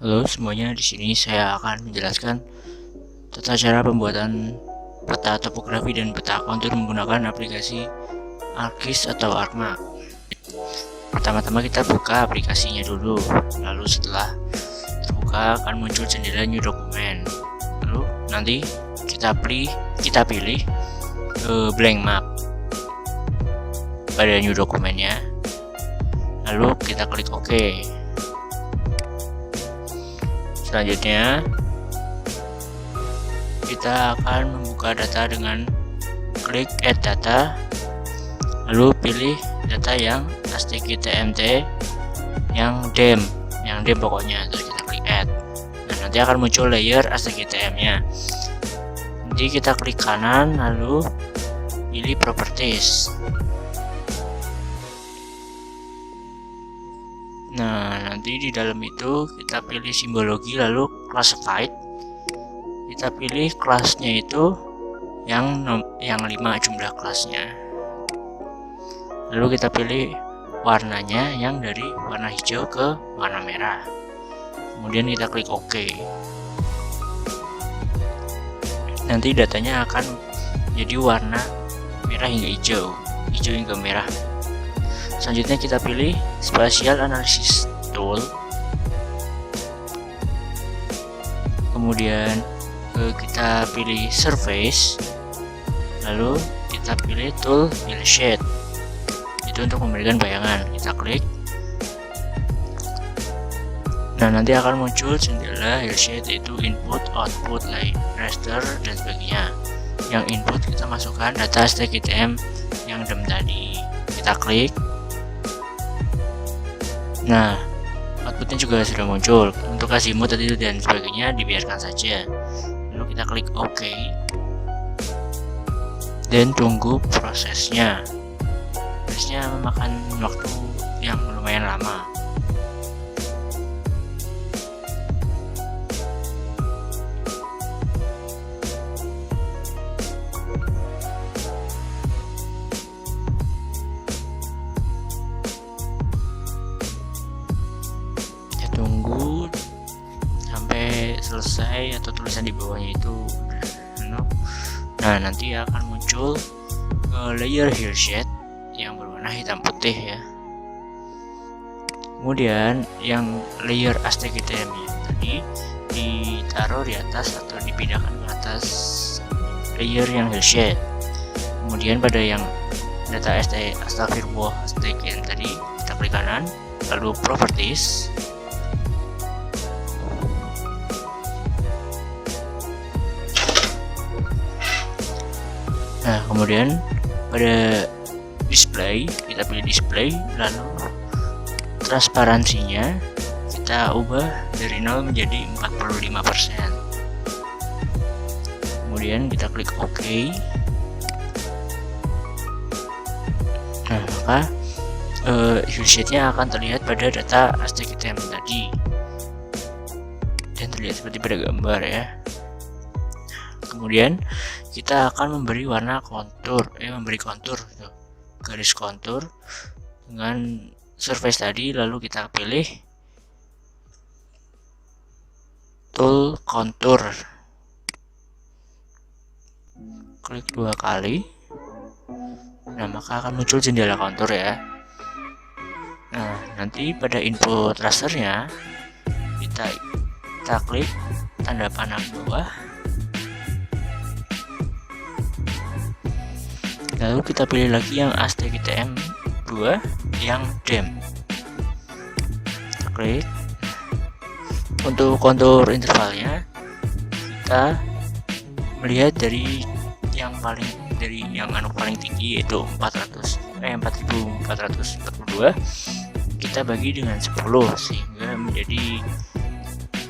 Halo semuanya, di sini saya akan menjelaskan tata cara pembuatan peta topografi dan peta kontur menggunakan aplikasi ArcGIS atau ArcMap. Pertama-tama kita buka aplikasinya dulu, lalu setelah terbuka akan muncul jendela new document. Lalu nanti kita pilih blank map pada new dokumennya, lalu kita klik OK. Selanjutnya kita akan membuka data dengan klik add data, lalu pilih data yang ASCII-TMT yang DEM pokoknya, terus kita klik add. Nah, nanti akan muncul layer ASCII-TM nya. Nanti kita klik kanan lalu pilih properties. Nah, nanti di dalam itu kita pilih simbologi lalu classified. Kita pilih kelasnya itu yang 5 jumlah kelasnya. Lalu kita pilih warnanya yang dari warna hijau ke warna merah. Kemudian kita klik OK. Nanti datanya akan jadi warna merah hingga hijau hingga merah. Selanjutnya kita pilih Spatial Analysis Tool. Kemudian kita pilih Surface. Lalu kita pilih Tool Hillshade. Itu untuk memberikan bayangan. Kita klik. Nah, nanti akan muncul jendela Hillshade, yaitu input, output, line, raster, dan sebagainya. Yang input kita masukkan data ASCII-TM yang DEM tadi. Kita klik. Nah, outputnya juga sudah muncul. Untuk azimut tadi dan sebagainya dibiarkan saja. Lalu kita klik OK dan tunggu prosesnya. Prosesnya memakan waktu yang lumayan lama. Tunggu sampai selesai atau tulisan di bawahnya itu. Nah, nanti akan muncul layer Hillshade yang berwarna hitam putih ya. Kemudian yang layer ASCII-TM tadi ditaruh di atas atau dipindahkan ke atas layer yang Hillshade. Kemudian pada yang data ASCII-TM tadi kita klik kanan, lalu properties. Nah, kemudian pada display kita pilih display, lalu transparansinya kita ubah dari 0 menjadi 45%. Kemudian kita klik OK. Nah, maka Hillshade-nya akan terlihat pada data ASCII-TM tadi dan terlihat seperti pada gambar ya. Kemudian kita akan memberi warna kontur, memberi kontur, garis kontur dengan surface tadi, lalu kita pilih tool kontur, klik 2 kali. Nah, maka akan muncul jendela kontur ya. Nah, nanti pada input rasternya kita klik tanda panah bawah. Lalu kita pilih lagi yang ASCII-TM 2 yang DEM. Kita klik. Untuk kontur intervalnya kita melihat dari yang paling tinggi, yaitu 4442 kita bagi dengan 10 sehingga menjadi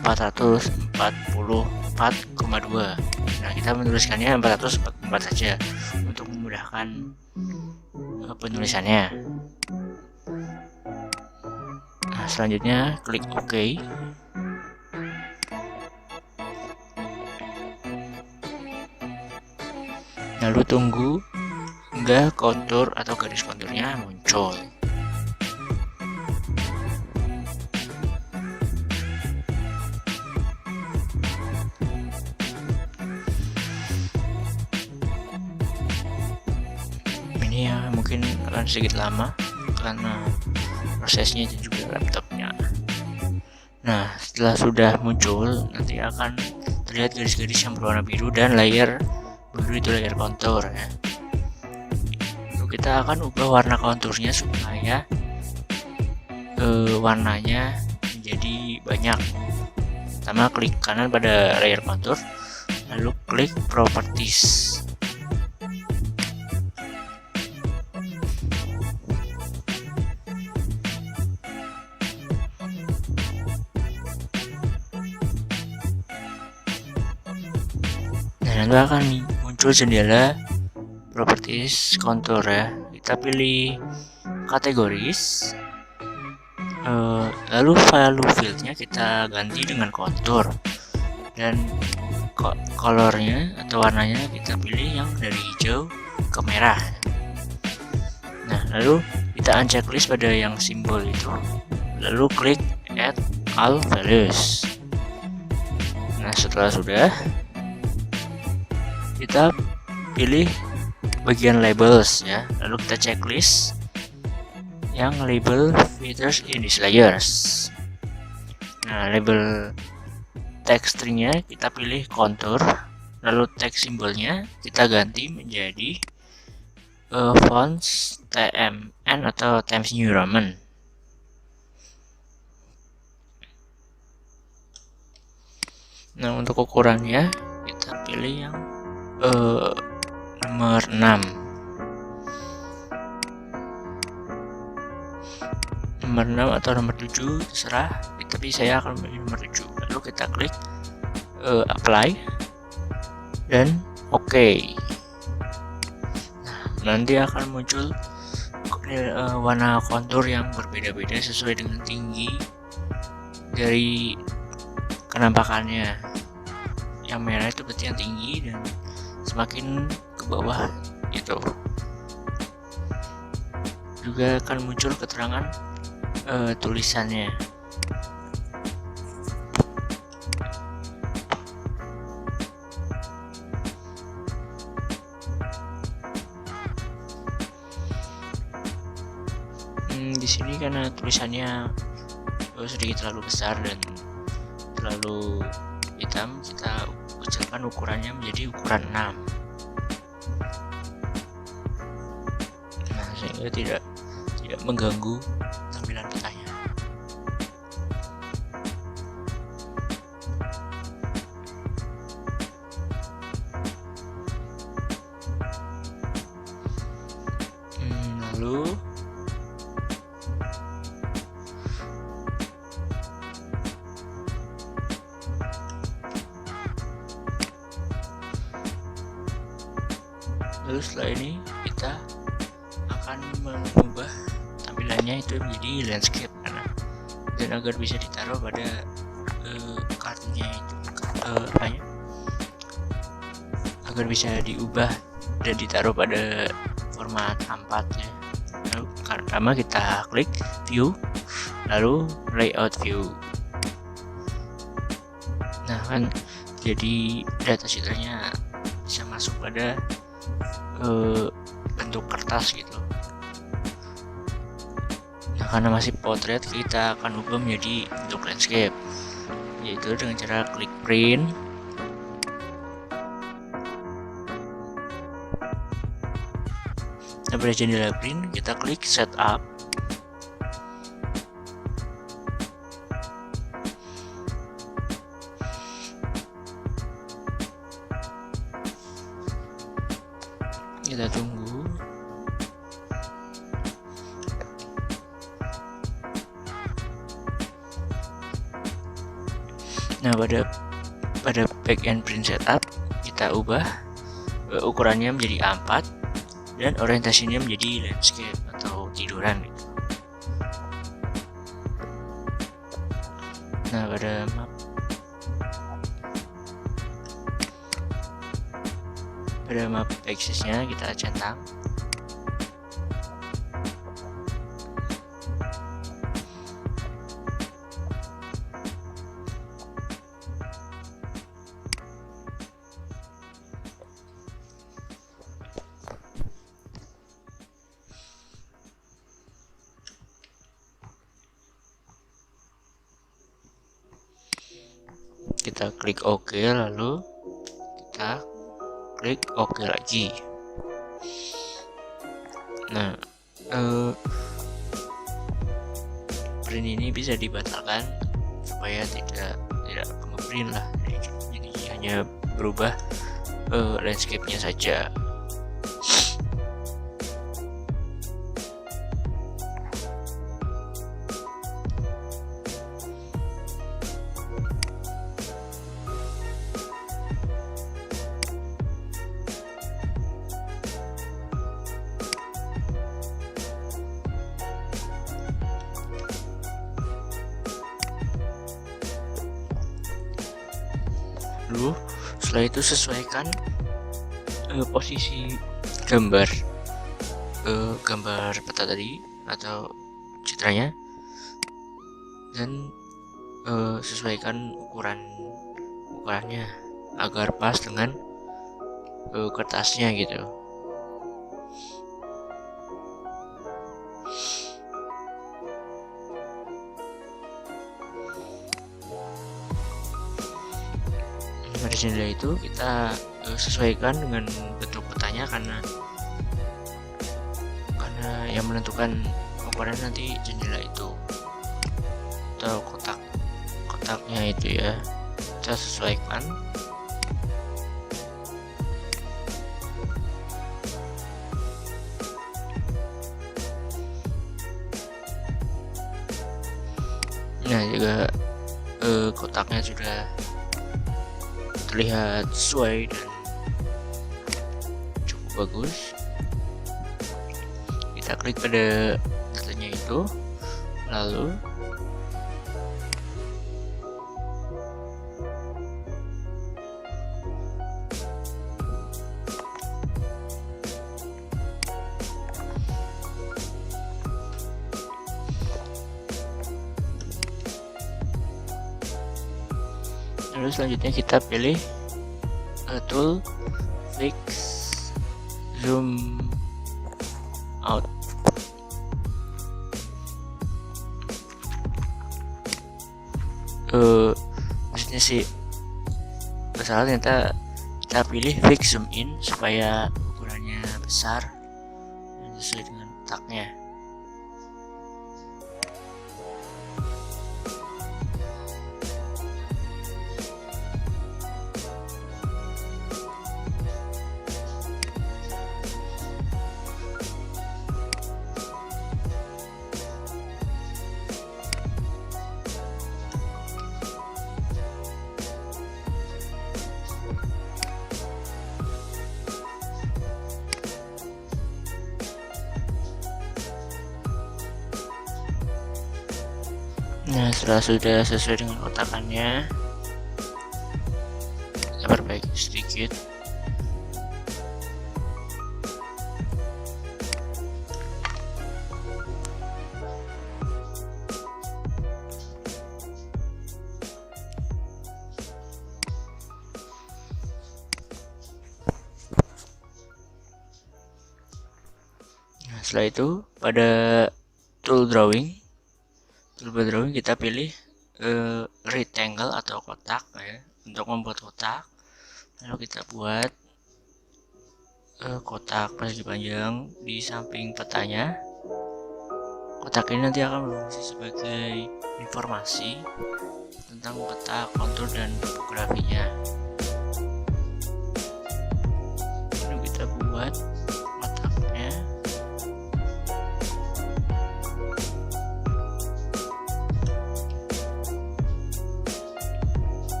444,2. Nah, kita menuliskannya 444 saja untuk memudahkan penulisannya. Nah, selanjutnya klik OK. Lalu tunggu hingga kontur atau garis konturnya muncul. ya mungkin akan sedikit lama karena prosesnya dan juga laptopnya. Nah, setelah sudah muncul, nanti akan terlihat garis-garis yang berwarna biru dan layer biru itu layer kontur ya. Lalu kita akan ubah warna konturnya supaya warnanya menjadi banyak. Pertama, klik kanan pada layer kontur, lalu klik properties. Nah, nanti akan muncul jendela properties kontur ya. Kita pilih kategoris, lalu value fieldnya kita ganti dengan kontur, dan colornya atau warnanya kita pilih yang dari hijau ke merah. Nah, lalu kita uncheck list pada yang simbol itu, lalu klik add all values. Nah, setelah sudah, kita pilih bagian labels ya, lalu kita checklist yang label features in these layers. Nah, label text stringnya kita pilih kontur, lalu text simbolnya kita ganti menjadi fonts TMN atau Times New Roman. Nah, untuk ukurannya kita pilih yang nomor 6. Nomor 6 atau nomor 7 terserah, tapi saya akan memilih nomor 7. Lalu kita klik apply dan OK. Nah, nanti akan muncul warna kontur yang berbeda-beda sesuai dengan tinggi dari kenampakannya. Yang merah itu berarti yang tinggi, dan semakin ke bawah itu juga akan muncul keterangan tulisannya. Di sini karena tulisannya sedikit terlalu besar dan terlalu hitam, kita kecilkan ukurannya menjadi ukuran 6. Nah, sehingga tidak mengganggu tampilan petanya. Lalu setelah ini kita akan mengubah tampilannya itu menjadi landscape dan agar bisa ditaruh pada kartunya itu agar bisa diubah dan ditaruh pada format A4 ya. Lalu pertama kita klik view, lalu layout view. Nah, kan jadi data sheetnya bisa masuk pada bentuk kertas gitu. Nah, karena masih potret, kita akan ubah menjadi bentuk landscape, yaitu dengan cara klik print, nah, pada jendela print kita klik setup, kita tunggu. Nah, pada backend print setup kita ubah ukurannya menjadi A4 dan orientasinya menjadi landscape atau tiduran gitu. Nah, pada map axisnya kita centang. kita klik OK, lalu kita klik OK lagi. Nah, print ini bisa dibatalkan supaya tidak nge-print lah, jadi hanya berubah landscape-nya saja. Lalu setelah itu sesuaikan posisi gambar peta tadi atau citranya, dan sesuaikan ukurannya agar pas dengan kertasnya gitu. Dari jendela itu kita sesuaikan dengan bentuk petanya, karena yang menentukan ukuran nanti jendela itu atau kotaknya itu ya, kita sesuaikan. Nah, juga kotaknya sudah terlihat sesuai dan cukup bagus. Kita klik pada datanya itu, lalu selanjutnya kita pilih tool fix zoom out. Maksudnya sih salah, ternyata kita pilih fix zoom in supaya ukurannya besar dan sesuai dengan letaknya. Nah, setelah sudah sesuai dengan kotakannya, kita perbaiki sedikit. Nah, setelah itu pada tool drawing kita pilih rectangle atau kotak ya, untuk membuat kotak. Lalu kita buat kotak persegi panjang di samping petanya. Kotak ini nanti akan berfungsi sebagai informasi tentang peta, kontur, dan topografinya. Lalu kita buat kotaknya.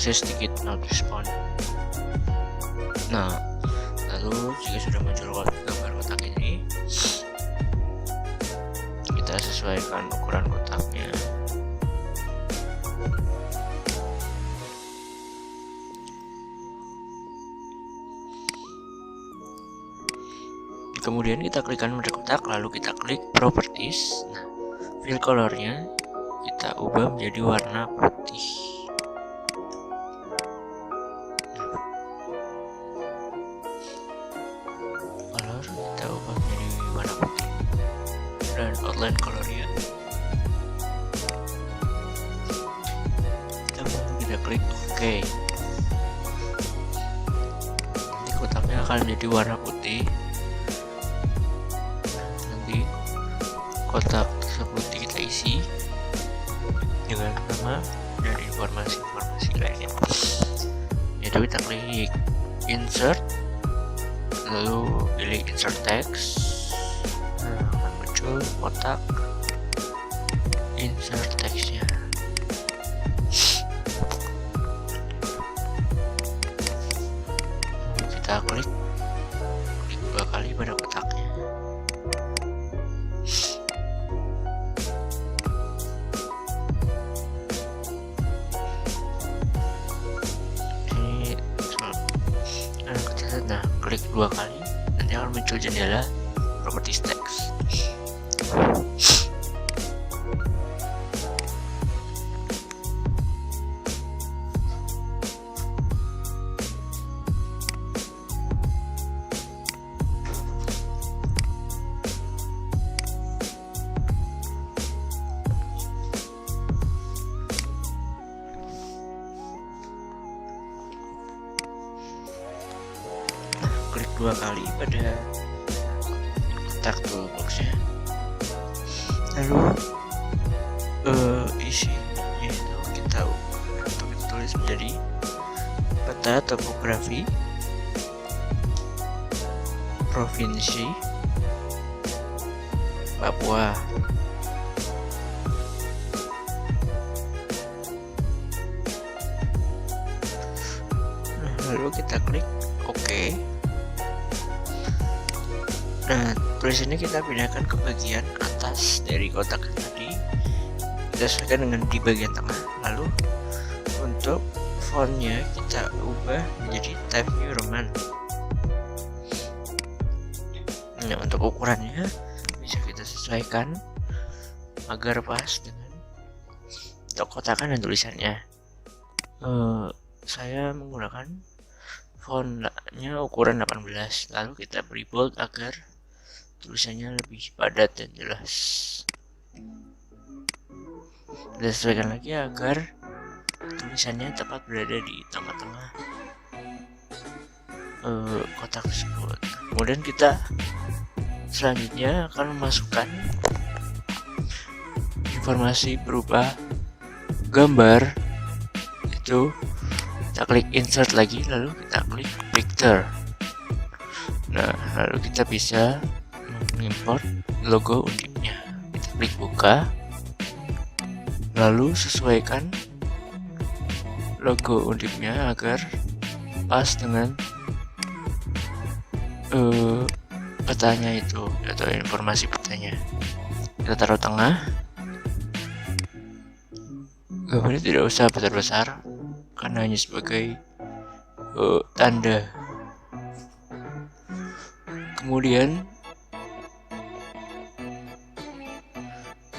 Sedikit not respond. Nah, lalu jika sudah muncul gambar kotak ini, kita sesuaikan ukuran kotaknya. Kemudian kita klikkan pada kotak, lalu kita klik properties. Nah, fill colornya kita ubah menjadi warna putih. dan outline colornya. Kita klik OK. Nanti kotaknya akan menjadi warna putih. Nanti kotak tersebut kita isi dengan nama dan informasi lainnya. Yaitu kita klik insert, lalu pilih insert text. Nah, akan muncul kotak insert textnya. Kita klik 2 kali pada kotaknya. Nah, klik 2 kali, nanti akan muncul jendela properties text. Klik 2 kali pada kotak toolboxnya, lalu isinya itu kita tulis menjadi peta topografi provinsi Papua. Lalu kita klik OK. Nah, tulisannya kita pindahkan ke bagian atas dari kotak tadi. Kita sesuaikan dengan di bagian tengah. Lalu untuk fontnya kita ubah menjadi Times New Roman. Nah, untuk ukurannya bisa kita sesuaikan agar pas dengan untuk kotakan dan tulisannya. Saya menggunakan fontnya ukuran 18, lalu kita beri bold agar tulisannya lebih padat dan jelas. Kita sesuaikan lagi agar tulisannya tepat berada di tengah-tengah kotak tersebut. Kemudian kita selanjutnya akan memasukkan informasi berupa gambar. Itu kita klik insert lagi, lalu kita klik picture. Nah, lalu kita bisa mengimport logo Undipnya. Kita klik buka, lalu sesuaikan logo Undipnya agar pas dengan petanya itu atau informasi petanya. Kita taruh tengah. Gambarnya tidak usah besar-besar karena hanya sebagai tanda. Kemudian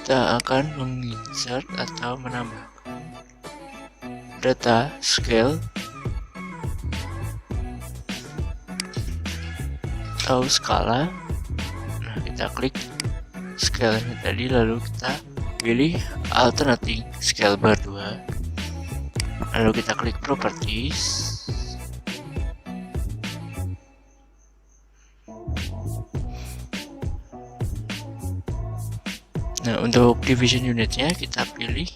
kita akan menginsert atau menambahkan data scale atau skala. Nah, kita klik scale-nya tadi, lalu kita pilih alternating scale bar 2, lalu kita klik properties. Nah, untuk division unitnya kita pilih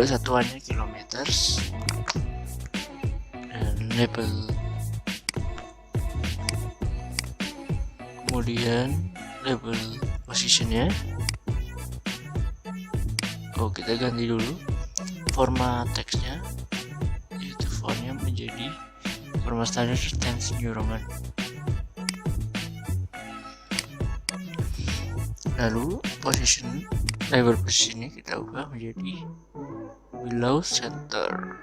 satuannya kilometers dan label, kemudian label positionnya. Kita ganti dulu format teksnya, yaitu fontnya menjadi format standar Times New Roman. Lalu position, label positionnya kita ubah menjadi below center.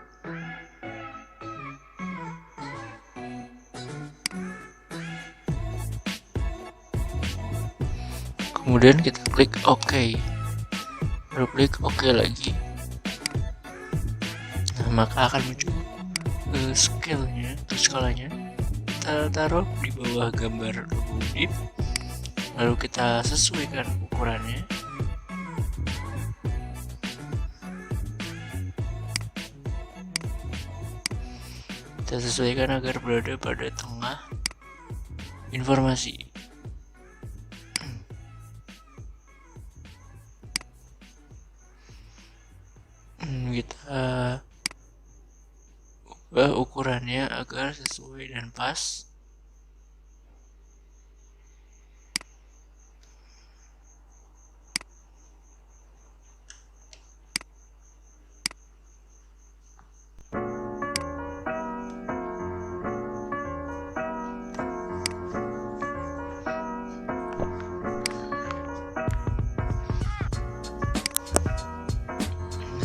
Kemudian kita klik OK, lalu klik OK lagi. Nah, maka akan muncul scale-nya atau skalanya. Kita taruh di bawah gambar logo Undip, lalu kita sesuaikan ukurannya. Kita sesuaikan agar berada pada tengah informasi. Kita ubah ukurannya agar sesuai dan pas.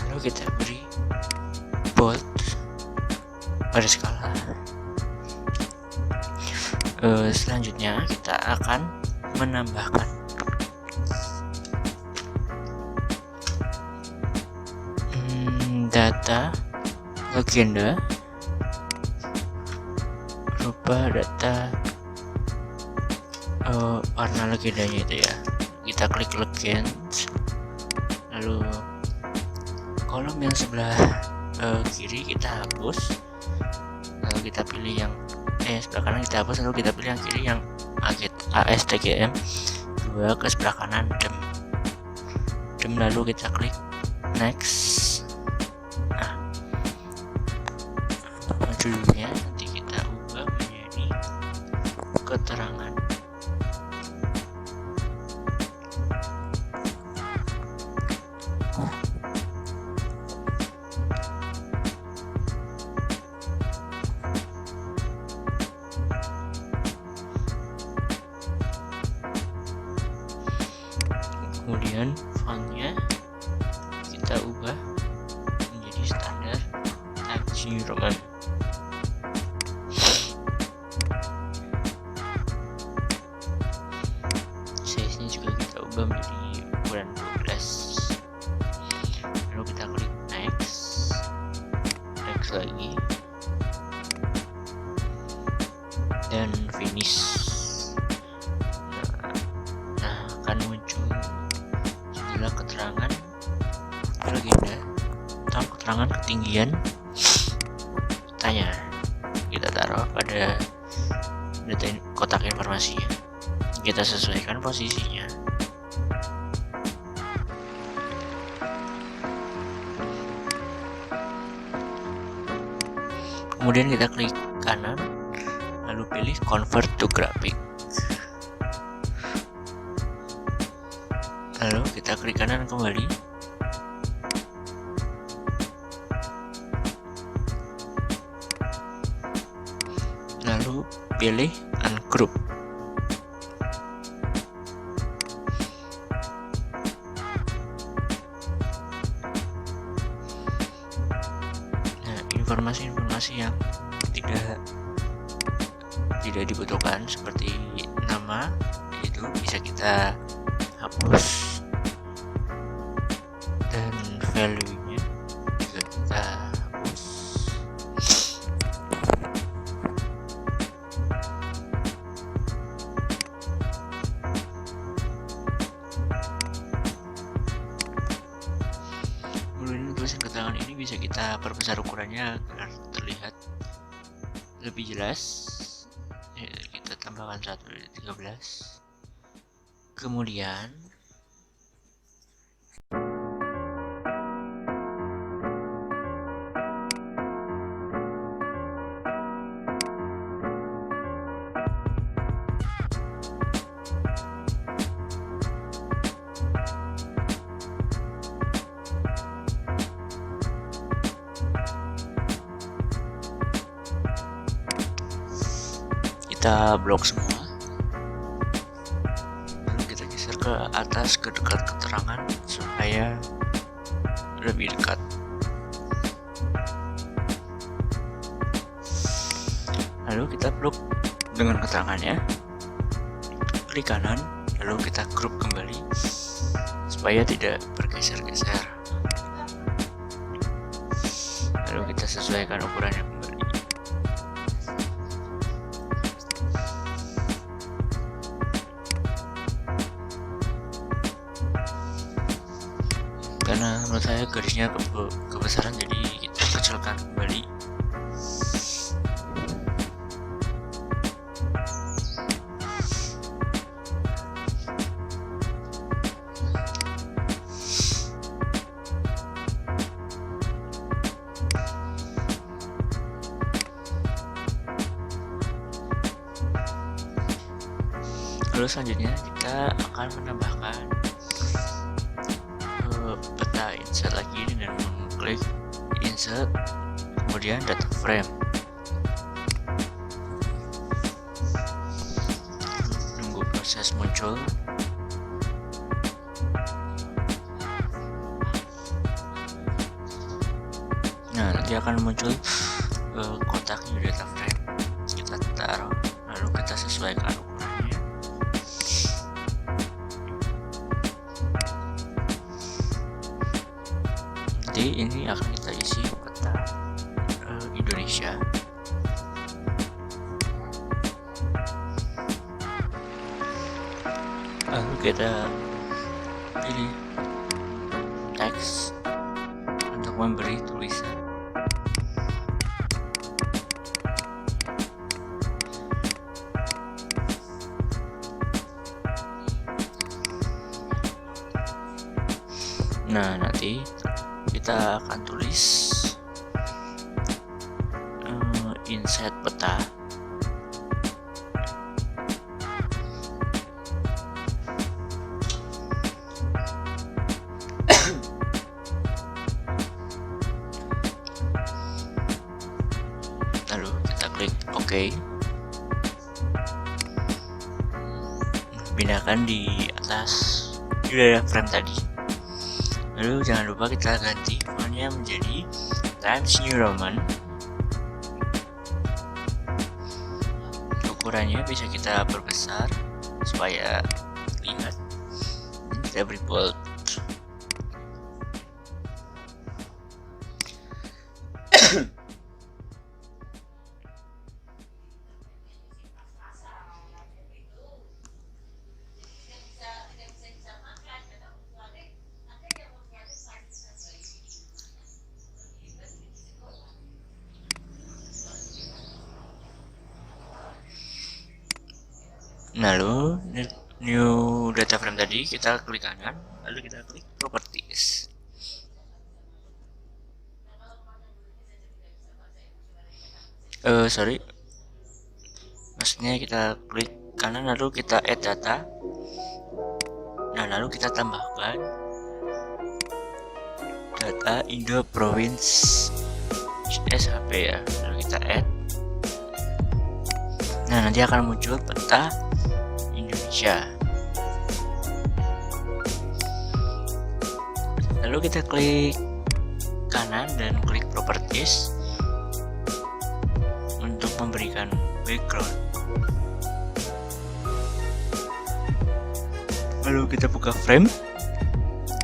Lalu kita beri bold pada skala. Selanjutnya kita akan menambahkan data legenda berupa data warna legendanya itu ya. Kita klik legends, lalu kolom yang sebelah kiri kita hapus, lalu kita pilih yang sebelah kanan kita hapus, lalu kita pilih yang kiri yang ASTGM 2 ke sebelah kanan dem, lalu kita klik next. Nah, judulnya nanti kita ubah menjadi keterangan. Kemudian fontnya kita ubah menjadi standar Times New Roman. Size-nya juga kita ubah menjadi ukuran 12. Lalu kita klik next lagi, dan finish. Nah, akan muncul keterangan legenda atau keterangan ketinggian tanya. Kita taruh pada data kotak informasi. Kita sesuaikan posisinya. Kemudian kita klik kanan, lalu pilih convert to graphic. Lalu kita klik kanan kembali, lalu pilih ungroup. Nah, informasi-informasi yang tidak dibutuhkan seperti nama itu bisa kita hapus, dan value-nya juga kita hapus. Kemudian tulisan keterangan ini bisa kita perbesar ukurannya agar terlihat lebih jelas. Kita tambahkan 1 dari 13. Kemudian kita blok semua, lalu kita geser ke atas ke dekat keterangan supaya lebih dekat. Lalu kita blok dengan keterangannya, klik kanan, lalu kita group kembali supaya tidak bergeser-geser. Lalu kita sesuaikan ukurannya kembali. karena menurut saya garisnya kebesaran, jadi kita kecilkan kembali. Lalu selanjutnya kita akan menambahkan peta insert lagi dengan mengklik insert, kemudian data frame. Nunggu proses muncul. Nah, nanti akan muncul kotaknya di data frame. Kita taruh, lalu kita sesuaikan ukurannya. Nanti ini akan kita isi peta Indonesia. Lalu kita pilih teks untuk memberi tulisan. Nah, nanti kita akan tulis inset peta. Lalu kita klik OK. Pindahkan di atas data frame tadi. Lalu jangan lupa kita ganti fontnya menjadi Times New Roman. Ukurannya bisa kita perbesar supaya lihat. Kita beri bold. Lalu new data frame tadi kita klik kanan, lalu kita klik properties. Maksudnya kita klik kanan lalu kita add data. Nah, lalu kita tambahkan data Indo Province SHP ya. Lalu kita add. Nah, nanti akan muncul peta Indonesia. Lalu kita klik kanan dan klik properties untuk memberikan background. Lalu kita buka frame,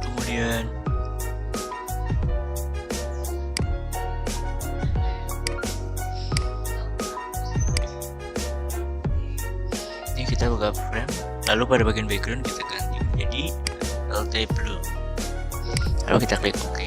kemudian ini kita buka frame, lalu pada bagian background kita ganti menjadi LT blue. Lalu kita klik OK.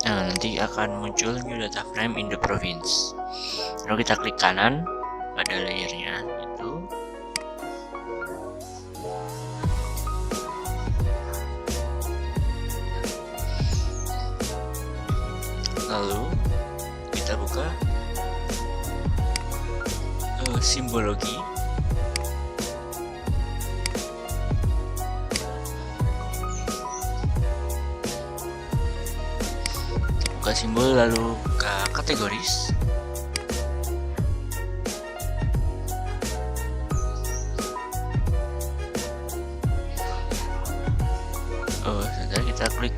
Nah, nanti akan muncul new data frame in the province. Lalu kita klik kanan pada layernya itu. Lalu kita buka simbologi. Buka simbol, lalu buka kategoris. Sebentar, kita klik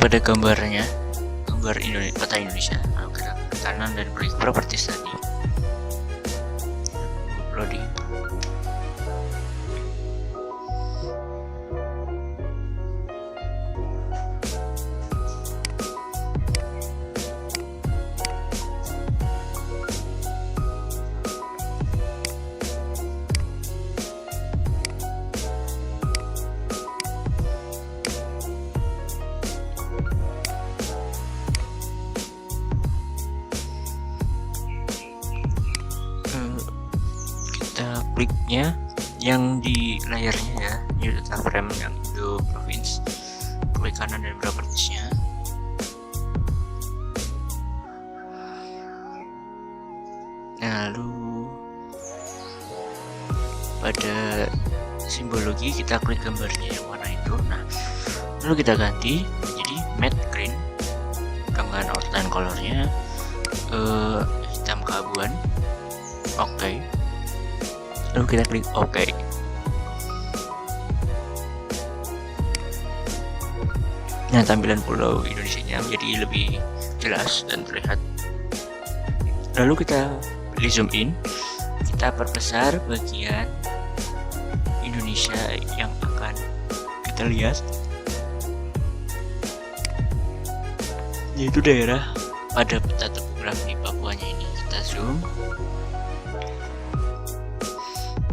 pada gambarnya, gambar peta Indonesia. Lalu kita ke kanan dan klik properties tadi. Loading. kliknya yang di layarnya ya, new data frame yang Indo Province, klik kanan dan propertiesnya. Nah, lalu pada simbologi kita klik gambarnya yang warna itu. Nah, lalu kita ganti menjadi matte green dengan outline colornya hitam keabuan. Oke. Lalu kita klik OK. Nah, tampilan pulau Indonesianya menjadi lebih jelas dan terlihat. Lalu kita pilih zoom in, kita perbesar bagian Indonesia yang akan kita lihat, yaitu daerah pada peta topografi Papuanya ini. Kita zoom.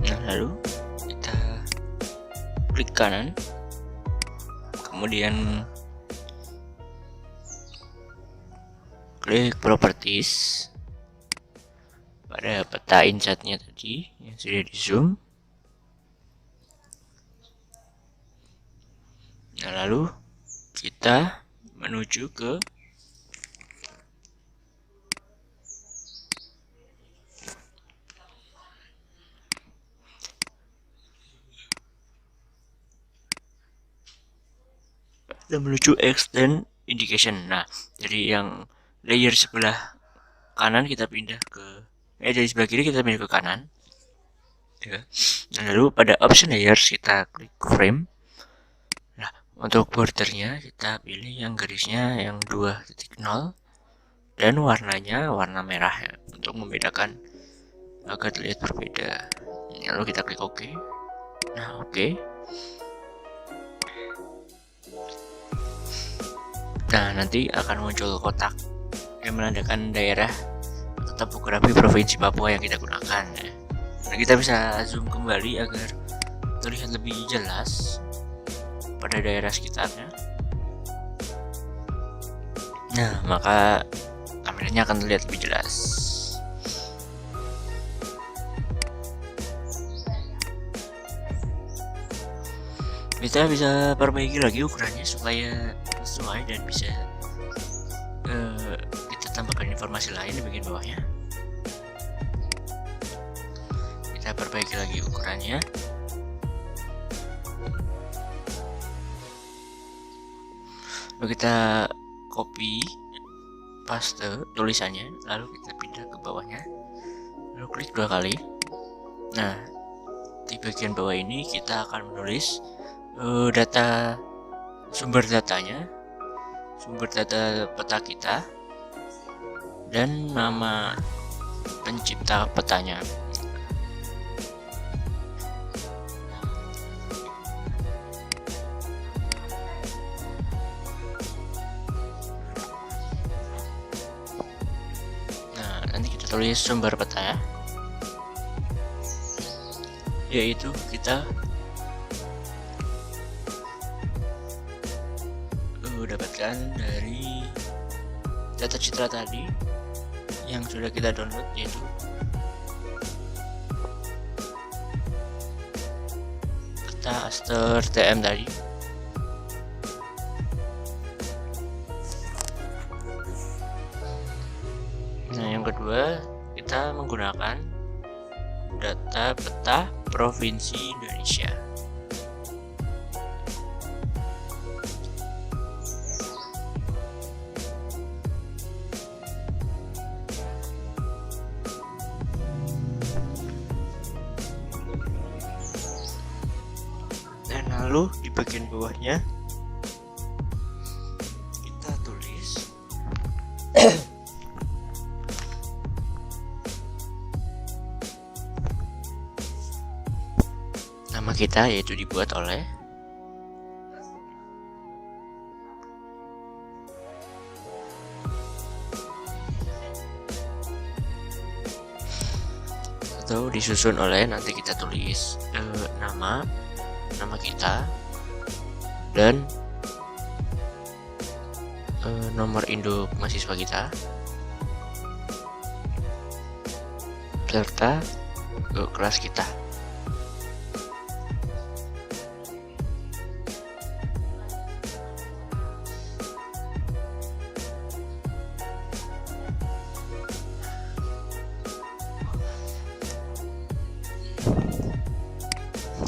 Nah, lalu kita klik kanan, kemudian klik properties pada peta insatnya tadi yang sudah di zoom. Nah, lalu kita menuju ke extend indication. Nah, dari yang layer sebelah kanan kita pindah ke dari sebelah kiri kita pindah ke kanan ya. Nah, lalu pada option layers kita klik frame. Nah, untuk bordernya kita pilih yang garisnya yang 2.0 dan warnanya warna merah ya, untuk membedakan agar terlihat berbeda. Lalu kita klik OK. Nah, OK. Nah, nanti akan muncul kotak yang menandakan daerah topografi Provinsi Papua yang kita gunakan ya. Nah, kita bisa zoom kembali agar terlihat lebih jelas pada daerah sekitarnya. Nah, maka tampilannya akan terlihat lebih jelas. Kita bisa perbaiki lagi ukurannya supaya sesuai dan bisa kita tambahkan informasi lain di bagian bawahnya. Kita perbaiki lagi ukurannya. Lalu kita copy paste tulisannya, lalu kita pindah ke bawahnya, lalu klik 2 kali. Nah, di bagian bawah ini kita akan menulis data sumber datanya, sumber data peta kita, dan nama pencipta petanya. Nah, nanti kita tulis sumber peta ya, yaitu kita dapatkan dari data citra tadi yang sudah kita download, yaitu peta Aster TM tadi. Nah, yang kedua kita menggunakan data peta Provinsi Indonesia. Lalu di bagian bawahnya kita tulis nama kita, yaitu dibuat oleh atau disusun oleh, nanti kita tulis nama kita dan nomor induk mahasiswa kita serta kelas kita.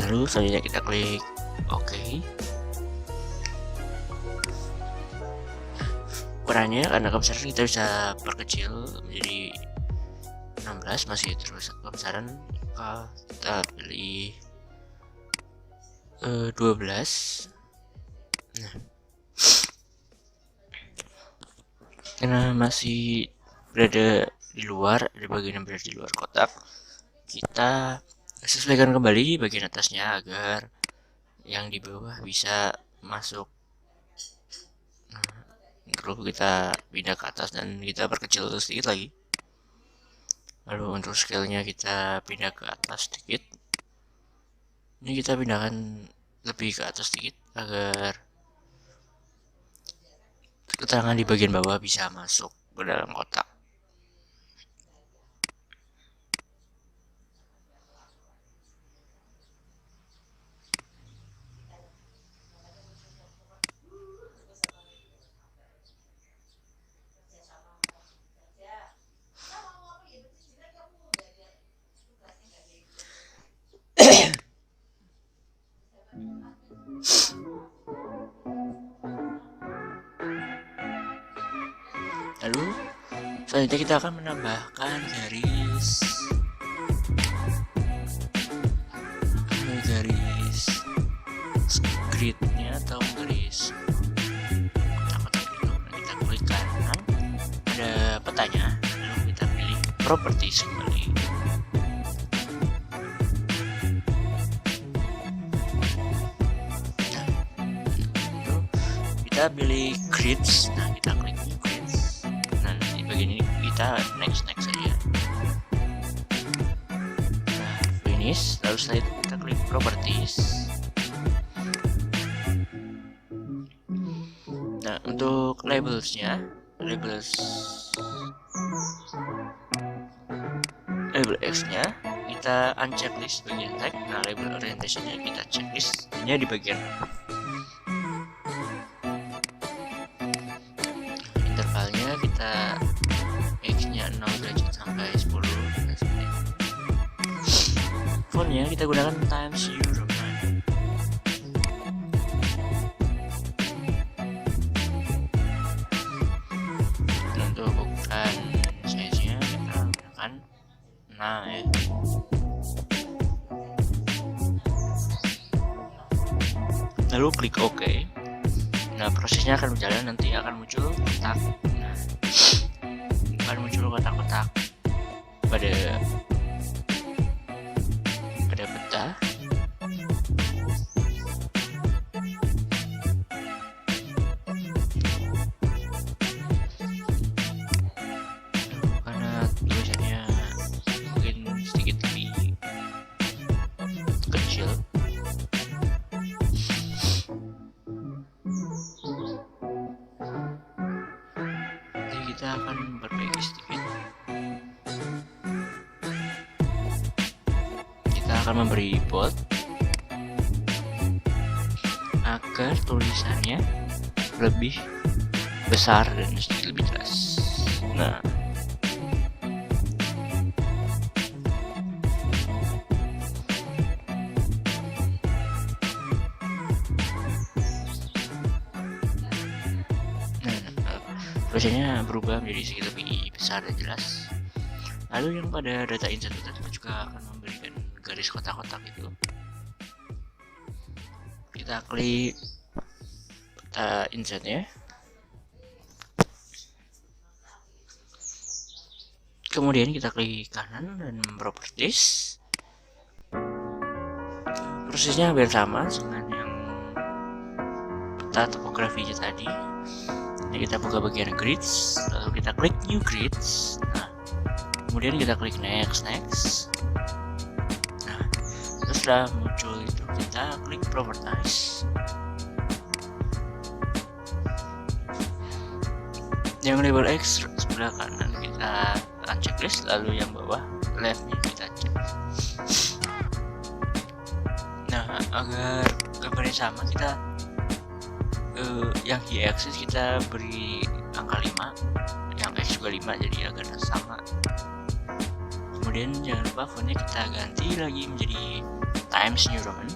Lalu selanjutnya kita klik OK. Ukurannya karena kebesaran kita bisa perkecil menjadi 16, masih terus kebesaran, maka kita pilih 12. Nah, karena masih berada di luar, ada bagian yang berada di luar kotak, kita sesuaikan kembali bagian atasnya agar yang di bawah bisa masuk. Nah, lalu kita pindah ke atas dan kita perkecil sedikit lagi. Lalu untuk scale-nya kita pindah ke atas sedikit. Ini kita pindahkan lebih ke atas sedikit agar keterangan di bagian bawah bisa masuk ke dalam kotak. Lalu selanjutnya kita akan menambahkan garis gridnya atau garis kotak-kotak itu. Kita klik kanan, ada petanya, lalu kita pilih properties kembali. Nah, itu kita pilih grids. Nah, kita klik grids. Nah, di bagian ini kita next saja. Nah, finish. Lalu setelah itu kita klik properties. Nah, untuk label X-nya kita unchecklist bagian tag. Nah, label orientation-nya kita checklist hanya di bagian intervalnya kita X-nya 0 derajat sampai 10. Fontnya kita gunakan Times New Roman. Untuk ukuran size-nya kita gunakan 6 ya. Lalu klik OK. Nah, prosesnya akan berjalan, nanti akan muncul kotak. Nah, akan muncul kotak-kotak pada peta. Karena tulisannya mungkin sedikit lebih kecil, jadi kita akan perbaiki sedikit. Kita akan memberi bold agar tulisannya lebih besar dan sedikit lebih jelas. Nah, tulisannya berubah menjadi sedikit lebih besar dan jelas. Lalu yang pada data insert kita juga akan memberikan garis kotak-kotak itu. Kita klik peta insertnya, kemudian kita klik kanan dan properties. Prosesnya hampir sama dengan yang peta topografinya tadi. Nah, kita buka bagian grids, lalu kita klik new grids. Nah, kemudian kita klik next. Nah, setelah muncul itu kita klik properties. Yang label X sebelah kanan kita unchecklist, lalu yang bawah leftnya kita cek. Nah, agar gambarnya sama, kita yang y axis kita beri angka 5, yang x juga 5, jadi agar sama. Kemudian jangan lupa fontnya kita ganti lagi menjadi Times New Roman.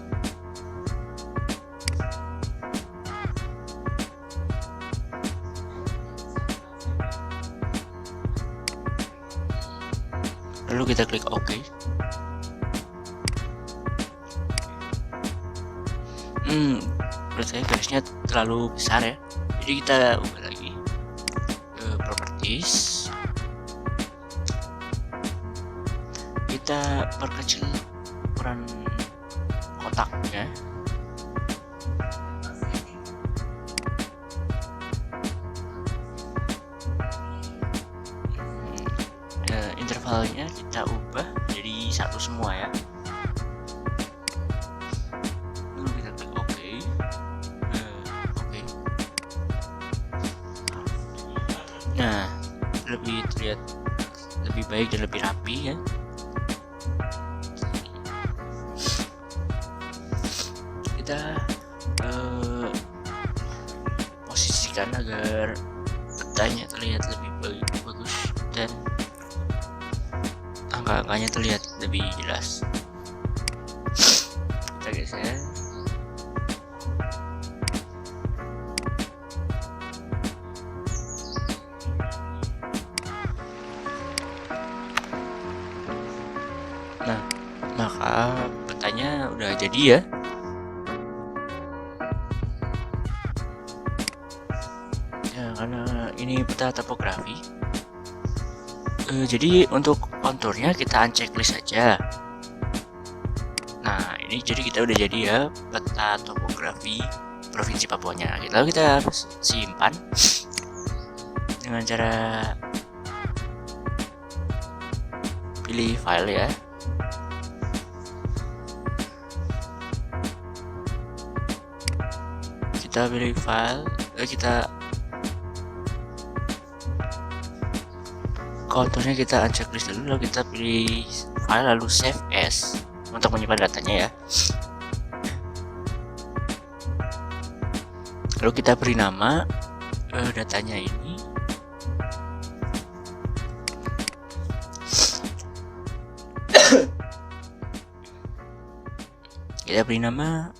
Lalu kita klik OK. Menurut saya garisnya terlalu besar ya, jadi kita ubah lagi ke properties, kita perkecil ukuran kotaknya. Intervalnya kita ubah jadi 1 semua ya. Lalu kita klik OK. Nah, lebih terlihat lebih baik dan lebih rapi ya. Kita posisikan agar petanya terlihat lebih bagus dan angka-angkanya terlihat lebih jelas. Kita geser. Nah, maka petanya udah jadi ya. Ya, karena ini peta topografi. Jadi untuk konturnya kita unchecklist saja. Nah, ini jadi kita udah jadi ya peta topografi Provinsi Papuanya. Lalu kita simpan dengan cara pilih file ya. Kita pilih file, kita konturnya kita unchecklist dulu, lalu kita pilih file lalu save as untuk menyimpan datanya ya. Lalu kita beri nama datanya ini. Kita beri nama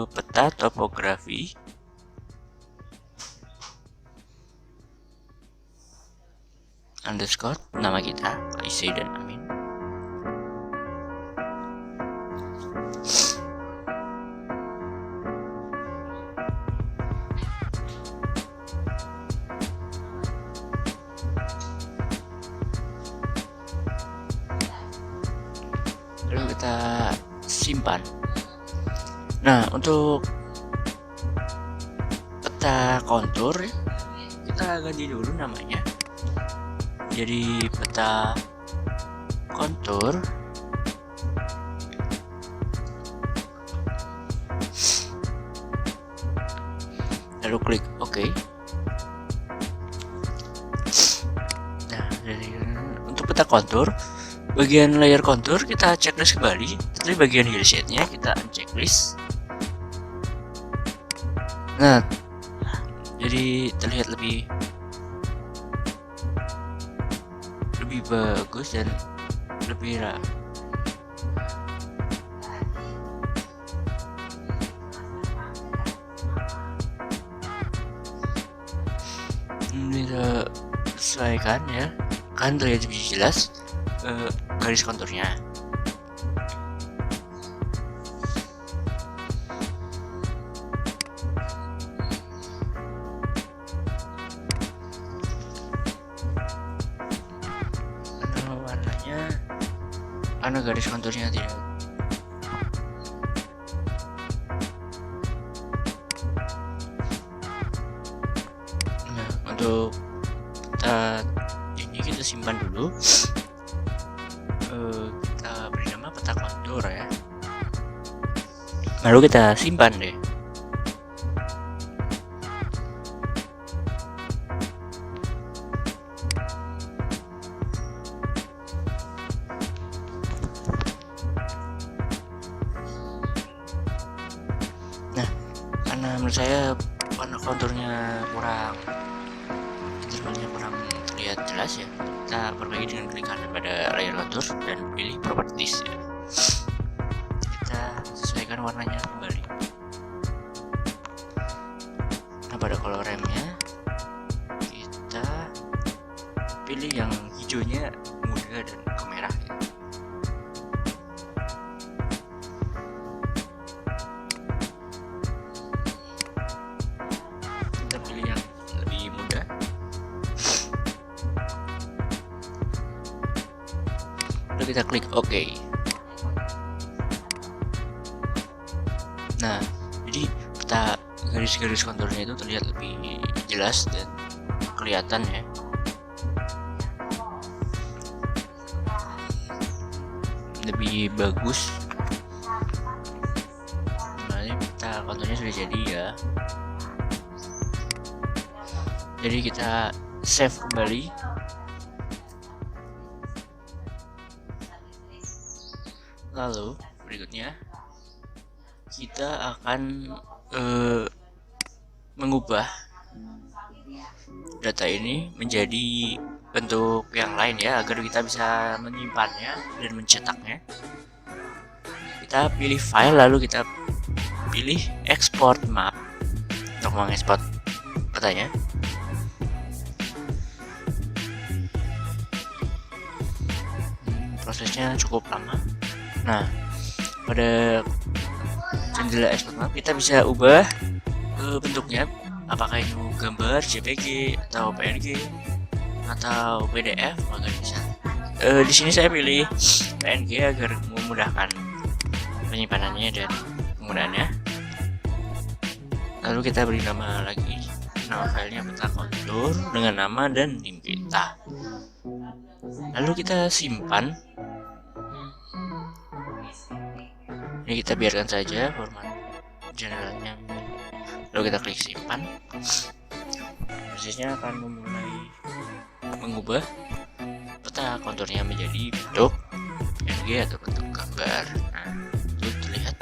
peta topografi underscore nama kita Isai dan Amin. Lalu kita simpan. Nah, untuk peta kontur kita ganti dulu namanya jadi peta kontur lalu klik OK. Nah, untuk peta kontur bagian layer kontur kita checklist kembali, tapi bagian hillshade-nya kita unchecklist. Nah, jadi terlihat lebih bagus dan lebih sesuaikan ya, kan terlihat lebih jelas garis konturnya. Karena garis konturnya tidak untuk ini kita simpan dulu. Kita beri nama peta kontur ya, lalu kita simpan deh. Karena menurut saya warna konturnya kurang, intervalnya kurang terlihat terlihat jelas ya, kita perbaiki dengan klik kanan pada layar kontur dan pilih properties ya. Kita sesuaikan warnanya kembali. Nah, pada color remnya kita pilih yang hijaunya muda dan kemerah ya. Kita pilih yang lebih muda. Lalu kita klik OK. Nah, jadi peta garis-garis konturnya itu terlihat lebih jelas dan kelihatan ya. Lebih bagus. Nah, ini peta konturnya sudah jadi ya. Jadi kita save kembali. Lalu berikutnya kita akan mengubah data ini menjadi bentuk yang lain ya, agar kita bisa menyimpannya dan mencetaknya. Kita pilih file, lalu kita pilih export map untuk mengekspor petanya. Prosesnya cukup lama. Nah, pada jendela export map kita bisa ubah bentuknya, apakah itu gambar JPG atau PNG atau PDF, maka bisa. Di sini saya pilih PNG agar memudahkan penyimpanannya dan penggunaannya. Lalu kita beri nama lagi, nama filenya peta kontur dengan nama dan NIM kita. Lalu kita simpan. Ini kita biarkan saja format generalnya. Lalu kita klik simpan. Prosesnya akan memulai mengubah peta konturnya menjadi bentuk PNG atau bentuk gambar. Nah, itu terlihat.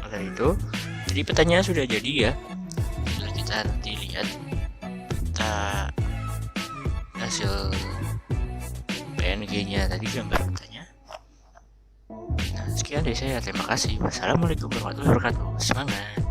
Nah, itu jadi petanya sudah jadi ya. Bila kita nanti lihat peta hasil PNG-nya tadi, gambar petanya. Nah, sekian dari saya. Terima kasih. Wassalamualaikum warahmatullahi wabarakatuh. Semangat.